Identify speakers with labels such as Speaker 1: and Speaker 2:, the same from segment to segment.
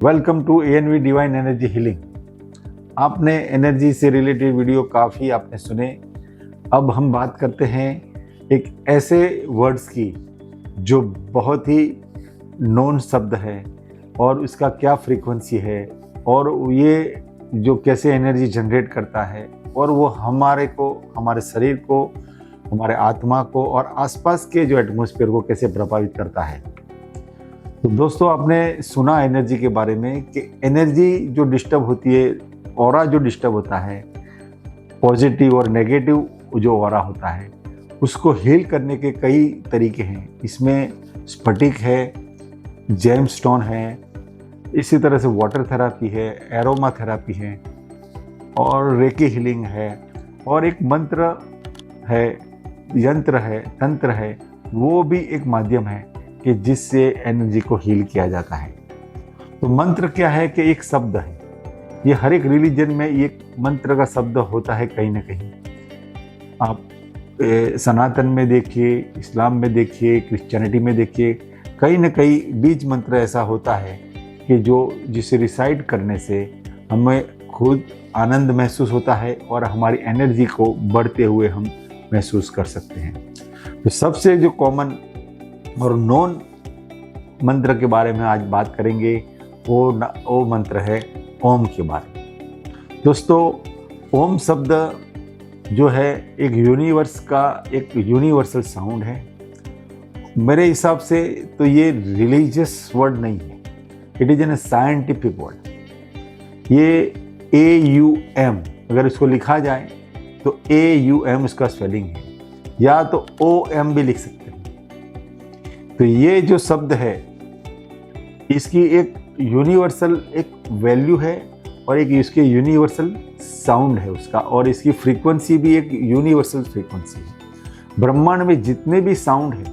Speaker 1: Welcome to ANV divine energy healing. आपने energy से related video काफ़ी आपने सुने। अब हम बात करते हैं एक ऐसे वर्ड्स की जो बहुत ही नोन शब्द है और इसका क्या फ्रीक्वेंसी है और ये जो कैसे एनर्जी जनरेट करता है और वो हमारे शरीर को, हमारे आत्मा को और आसपास के जो एटमॉस्फेयर को कैसे प्रभावित करता है। तो दोस्तों, आपने सुना एनर्जी के बारे में कि एनर्जी जो डिस्टर्ब होती है, ऑरा जो डिस्टर्ब होता है, पॉजिटिव और नेगेटिव जो ऑरा होता है, उसको हील करने के कई तरीके हैं। इसमें स्फटिक है, जेमस्टोन है, इसी तरह से वाटर थेरापी है, एरोमा थेरापी है और रेकी हीलिंग है और एक मंत्र है, यंत्र है, तंत्र है, वो भी एक माध्यम है कि जिससे एनर्जी को हील किया जाता है। तो मंत्र क्या है कि एक शब्द है। ये हर एक रिलीजन में एक मंत्र का शब्द होता है कहीं ना कहीं। आप सनातन में देखिए, इस्लाम में देखिए, क्रिश्चियनिटी में देखिए, कहीं ना कहीं बीज मंत्र ऐसा होता है कि जिसे रिसाइट करने से हमें खुद आनंद महसूस होता है और हमारी एनर्जी को बढ़ते हुए हम महसूस कर सकते हैं। तो सबसे जो कॉमन और नॉन मंत्र के बारे में आज बात करेंगे, वो मंत्र है ओम के बारे में। दोस्तों, ओम शब्द जो है एक यूनिवर्सल साउंड है। मेरे हिसाब से तो ये रिलीजियस वर्ड नहीं है, it is an scientific word. ये AUM अगर इसको लिखा जाए तो AUM इसका स्पेलिंग है, या तो OM भी लिख सकते हैं। तो ये जो शब्द है इसकी एक यूनिवर्सल एक वैल्यू है और एक इसके यूनिवर्सल साउंड है उसका, और इसकी फ्रीक्वेंसी भी एक यूनिवर्सल फ्रीक्वेंसी है। ब्रह्मांड में जितने भी साउंड है,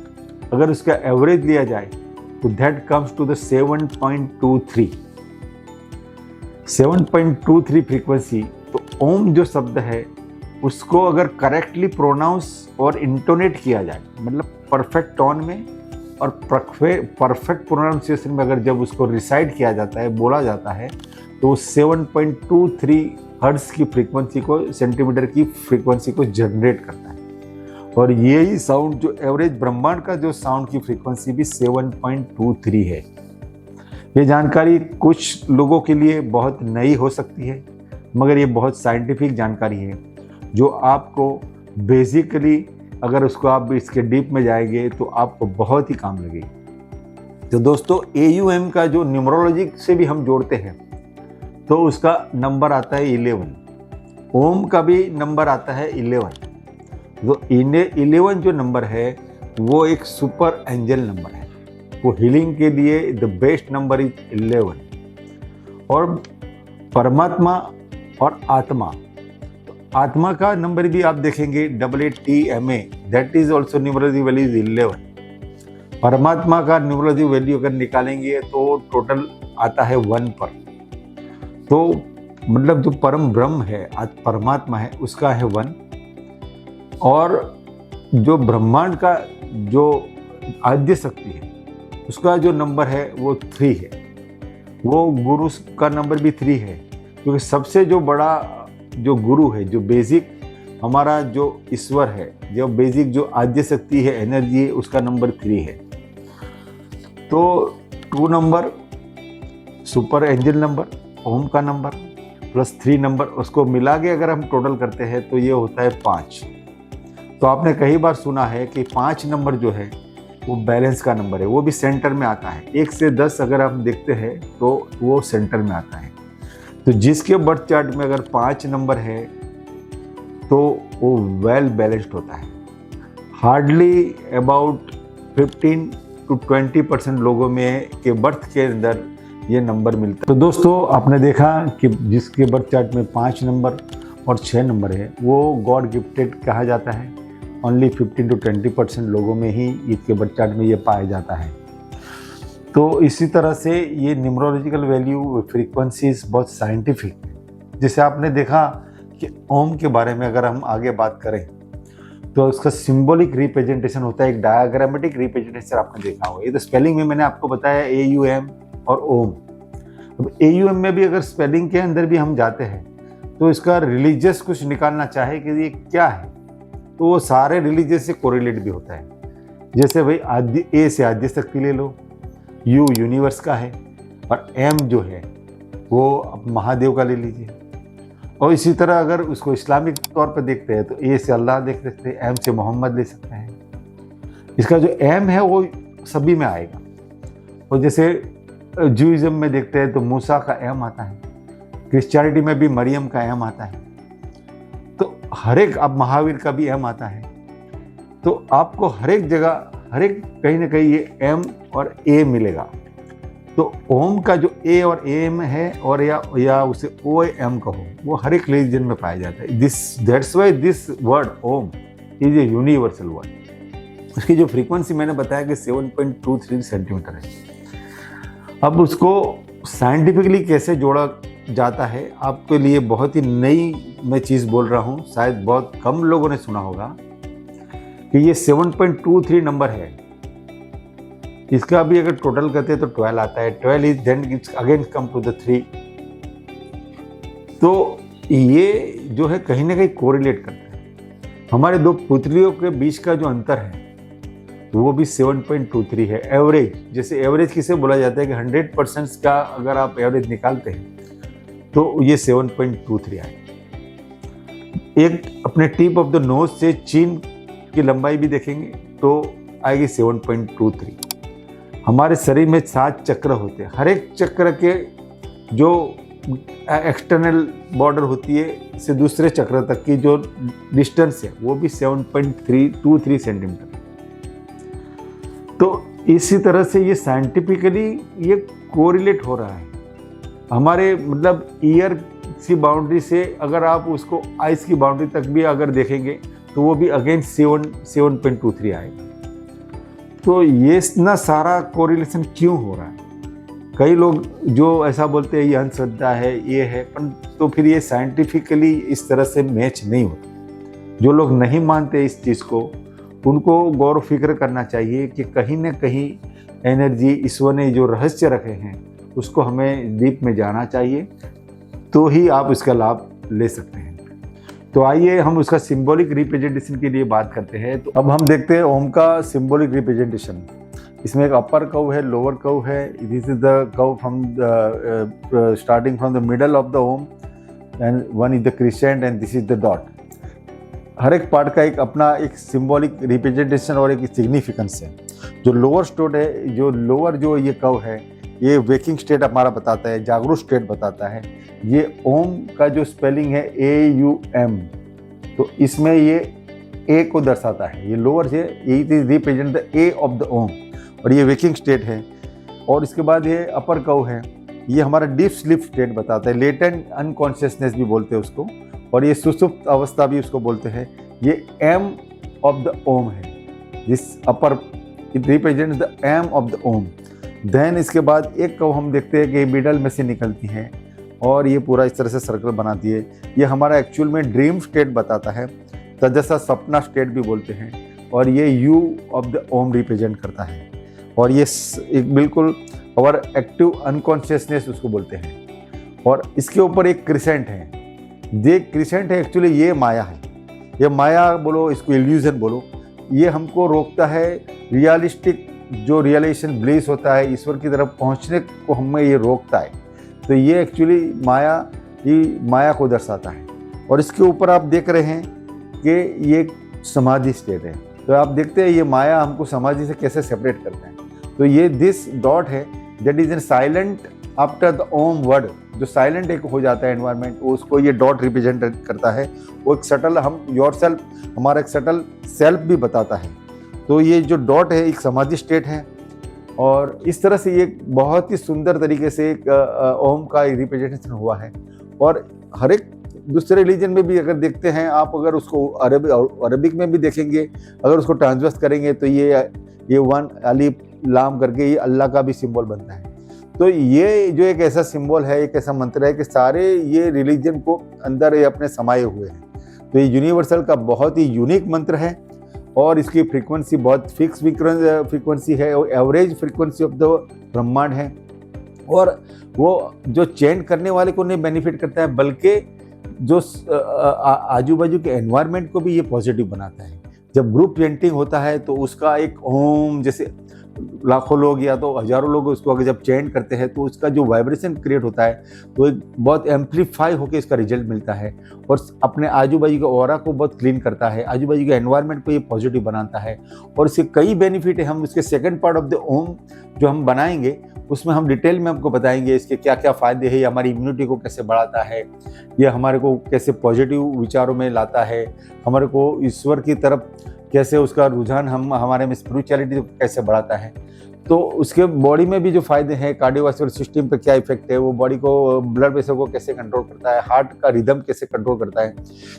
Speaker 1: अगर उसका एवरेज लिया जाए तो that comes to the 7.23 frequency. तो ओम जो शब्द है उसको अगर करेक्टली प्रोनाउंस और इंटोनेट किया जाए, मतलब परफेक्ट टोन में और परफेक्ट प्रोनाउंसिएशन में अगर जब उसको रिसाइट किया जाता है, बोला जाता है, तो 7.23 हर्ट्ज की फ्रीक्वेंसी को, सेंटीमीटर की फ्रीक्वेंसी को जनरेट करता है। और यही साउंड जो एवरेज ब्रह्मांड का जो साउंड की फ्रीक्वेंसी भी 7.23 है। ये जानकारी कुछ लोगों के लिए बहुत नई हो सकती है, मगर ये बहुत साइंटिफिक जानकारी है जो आपको बेसिकली, अगर उसको आप इसके डीप में जाएंगे तो आपको बहुत ही काम लगेगी। तो दोस्तों, AUM का जो न्यूमरोलॉजी से भी हम जोड़ते हैं तो उसका नंबर आता है 11। ओम का भी नंबर आता है 11। तो 11 जो नंबर है वो एक सुपर एंजल नंबर है। वो हीलिंग के लिए द बेस्ट नंबर इज 11। और परमात्मा और आत्मा, आत्मा का नंबर भी आप देखेंगे 88TMA, that is also numerology value is 11। परमात्मा का न्यूमरोलॉजी वैल्यू अगर निकालेंगे तो टोटल आता है 1 पर। तो मतलब जो परम ब्रह्म है, परमात्मा है, उसका है 1। और जो ब्रह्मांड का जो आद्य शक्ति है उसका जो नंबर है वो 3 है। वो गुरु का नंबर भी 3 है, क्योंकि सबसे जो बड़ा जो गुरु है, जो बेसिक हमारा जो ईश्वर है, जो बेसिक जो आद्य शक्ति है, एनर्जी है, उसका नंबर 3 है। तो 2 नंबर सुपर एंजल नंबर, ओम का नंबर प्लस 3 नंबर, उसको मिला के अगर हम टोटल करते हैं तो ये होता है 5। तो आपने कई बार सुना है कि 5 नंबर जो है वो बैलेंस का नंबर है, वो भी सेंटर में आता है। 1 से 10 अगर हम देखते हैं तो वो सेंटर में आता है। तो जिसके बर्थ चार्ट में अगर 5 नंबर है तो वो वेल बैलेंस्ड होता है। हार्डली अबाउट 15 to 20% लोगों में के बर्थ के अंदर ये नंबर मिलता है। तो दोस्तों, आपने देखा कि जिसके बर्थ चार्ट में 5 नंबर और 6 नंबर है वो गॉड गिफ्टेड कहा जाता है। ओनली 15 to 20% लोगों में ही इसके बर्थ चार्ट में ये पाया जाता है। तो इसी तरह से ये न्यूमरोलॉजिकल वैल्यू फ्रीक्वेंसीज बहुत साइंटिफिक है। जैसे आपने देखा कि ओम के बारे में अगर हम आगे बात करें तो उसका सिंबॉलिक रिप्रेजेंटेशन होता है, एक डायग्रामेटिक रिप्रेजेंटेशन आपने देखा होगा। ये तो स्पेलिंग में मैंने आपको बताया AUM और ओम। अब AUM में भी अगर स्पेलिंग के अंदर भी हम जाते हैं तो इसका रिलीजियस कुछ निकालना चाहे कि ये क्या है, तो वो सारे रिलीजियस से कोरिलेट भी होता है। जैसे भाई आदि A से आद्य शक्ति ले लो, U यूनिवर्स का है, और M जो है वो अब महादेव का ले लीजिए। और इसी तरह अगर उसको इस्लामिक तौर पर देखते हैं तो A से अल्लाह देख सकते हैं, M से मोहम्मद ले सकते हैं। इसका जो M है वो सभी में आएगा। और जैसे जूइज्म में देखते हैं तो मूसा का M आता है, क्रिश्चियनिटी में भी मरियम का M आता है, तो हर एक, अब महावीर का भी M आता है। तो आपको हर एक जगह, हर एक कहीं ना कहीं ये M और A मिलेगा। तो ओम का जो A और AM है, और या उसे OM कहो, वो हर एक रिलीजन में पाया जाता है। That's why this word Om is a universal word. उसकी जो फ्रीक्वेंसी मैंने बताया कि 7.23 सेंटीमीटर है। अब उसको साइंटिफिकली कैसे जोड़ा जाता है, आपके लिए बहुत ही नई मैं चीज़ बोल रहा हूँ, शायद बहुत कम लोगों ने सुना होगा कि ये 7.23 नंबर है। इसका भी अगर टोटल करते हैं तो 12 आता है। 12 is then it's again come to the 3। तो ये जो है कहीं ना कहीं कोरिलेट करता है। हमारे दो पुतलियों के बीच का जो अंतर है वो भी 7.23 है। एवरेज, जैसे एवरेज किसे बोला जाता है कि 100% का अगर आप एवरेज निकालते हैं तो ये 7.23 आए। एक अपने टिप ऑफ द नोज से चीन की लंबाई भी देखेंगे तो आएगी 7.23। हमारे शरीर में 7 चक्र होते हैं। हर एक चक्र के जो एक्सटर्नल बॉर्डर होती है से दूसरे चक्र तक की जो डिस्टेंस है वो भी 7.323 सेंटीमीटर। तो इसी तरह से ये साइंटिफिकली ये कोरिलेट हो रहा है। हमारे मतलब ईयर की बाउंड्री से अगर आप उसको आइस की बाउंड्री तक भी अगर देखेंगे तो वो भी अगेन 7.23 आएगा। तो ये इतना सारा कोरिलेशन क्यों हो रहा है? कई लोग जो ऐसा बोलते हैं ये अंधश्रद्धा है, ये है, पर तो फिर ये साइंटिफिकली इस तरह से मैच नहीं होता। जो लोग नहीं मानते इस चीज़ को, उनको गौर फिक्र करना चाहिए कि कहीं ना कहीं एनर्जी, ईश्वर ने जो रहस्य रखे हैं उसको हमें डीप में जाना चाहिए, तो ही आप इसका लाभ ले सकते हैं। तो आइए हम उसका सिंबॉलिक रिप्रेजेंटेशन के लिए बात करते हैं। तो अब हम देखते हैं ओम का सिंबॉलिक रिप्रेजेंटेशन। इसमें एक अपर कर्व है, लोअर कर्व है। This is the curve from starting from the middle of the Om, and one is the crescent and this is the dot. हर एक पार्ट का एक अपना एक सिंबॉलिक रिप्रेजेंटेशन और एक सिग्निफिकेंस है। जो लोअर स्टेट है, जो लोअर जो ये कर्व है, ये वेकिंग स्टेट हमारा बताता है, जागरूक स्टेट बताता है। ये ओम का जो स्पेलिंग है AUM, तो इसमें ये A को दर्शाता है। ये लोअर से it is represent the A of the Om, और ये वेकिंग स्टेट है। और इसके बाद ये अपर कर्व है, ये हमारा डीप स्लीप स्टेट बताता है, लेटेंट अनकॉन्शियसनेस भी बोलते हैं उसको, और ये सुसुप्त अवस्था भी उसको बोलते हैं। ये M ऑफ द ओम है, this upper it represent the M of the Om. देन इसके बाद एक कर्व हम देखते हैं कि मिडल में से निकलती है और ये पूरा इस तरह से सर्कल बनाती है। ये हमारा एक्चुअल में ड्रीम स्टेट बताता है, तजस्सा सपना स्टेट भी बोलते हैं, और ये U of the Om represent करता है। और ये एक बिल्कुल और एक्टिव अनकॉन्शियसनेस उसको बोलते हैं। और इसके ऊपर एक क्रिसेंट है, ये क्रिसेंट है एक्चुअली ये माया है। ये माया बोलो, इसको इल्यूजन बोलो, ये हमको रोकता है रियलिस्टिक जो रियलाइजेशन ब्लिस होता है, ईश्वर की तरफ पहुंचने को हमें ये रोकता है। तो ये एक्चुअली माया को दर्शाता है। और इसके ऊपर आप देख रहे हैं कि ये समाधि स्टेट है। तो आप देखते हैं ये माया हमको समाधि से कैसे सेपरेट करता है। तो ये दिस डॉट है that is in silent after the Om word, जो साइलेंट एक हो जाता है एनवायरनमेंट, उसको ये डॉट रिप्रेजेंट करता है। वो एक सटल, हम योर सेल्फ, हमारा एक सटल सेल्फ भी बताता है। तो ये जो डॉट है एक समाधि स्टेट है। और इस तरह से ये बहुत ही सुंदर तरीके से एक ओम का रिप्रेजेंटेशन हुआ है। और हर एक दूसरे रिलीजन में भी अगर देखते हैं आप, अगर उसको अरबिक में भी देखेंगे, अगर उसको ट्रांसवर्स करेंगे तो ये वन अलीफ लाम करके ये अल्लाह का भी सिंबल बनता है। तो ये जो एक ऐसा सिंबल है, एक ऐसा मंत्र है कि सारे ये रिलीजन को अंदर ये अपने समाये हुए हैं। तो ये यूनिवर्सल का बहुत ही यूनिक मंत्र है, और इसकी फ्रीक्वेंसी बहुत फिक्स फ्रीक्वेंसी है, और एवरेज फ्रीक्वेंसी ऑफ द ब्रह्मांड है। और वो जो चेंट करने वाले को नहीं बेनिफिट करता है, बल्कि जो आजू बाजू के एनवायरनमेंट को भी ये पॉजिटिव बनाता है। जब ग्रुप चेंटिंग होता है तो उसका एक ओम, जैसे लाखों लोग या तो हजारों लोग उसको अगर जब चेंट करते हैं तो उसका जो वाइब्रेशन क्रिएट होता है तो एक बहुत एम्पलीफाई होकर इसका रिजल्ट मिलता है और अपने आजू बाजू के ऑरा को बहुत क्लीन करता है, आजू बाजू के एनवायरनमेंट को ये पॉजिटिव बनाता है। और इसके कई बेनिफिट है। हम इसके सेकंड पार्ट ऑफ द ओम जो हम बनाएंगे उसमें हम डिटेल में आपको बताएंगे इसके क्या क्या फ़ायदे हैं, ये हमारी इम्यूनिटी को कैसे बढ़ाता है, ये हमारे को कैसे पॉजिटिव विचारों में लाता है, हमारे को ईश्वर की तरफ कैसे उसका रुझान हमारे में स्पिरिचुअलिटी कैसे बढ़ाता है। तो उसके बॉडी में भी जो फायदे हैं, कार्डियोवास्कुलर सिस्टम पे क्या इफेक्ट है, वो बॉडी को ब्लड प्रेशर को कैसे कंट्रोल करता है, हार्ट का रिदम कैसे कंट्रोल करता है,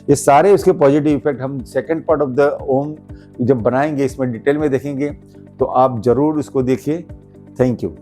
Speaker 1: ये सारे उसके पॉजिटिव इफेक्ट हम सेकंड पार्ट ऑफ द ओम जब बनाएंगे इसमें डिटेल में देखेंगे। तो आप जरूर इसको देखिए। Thank you.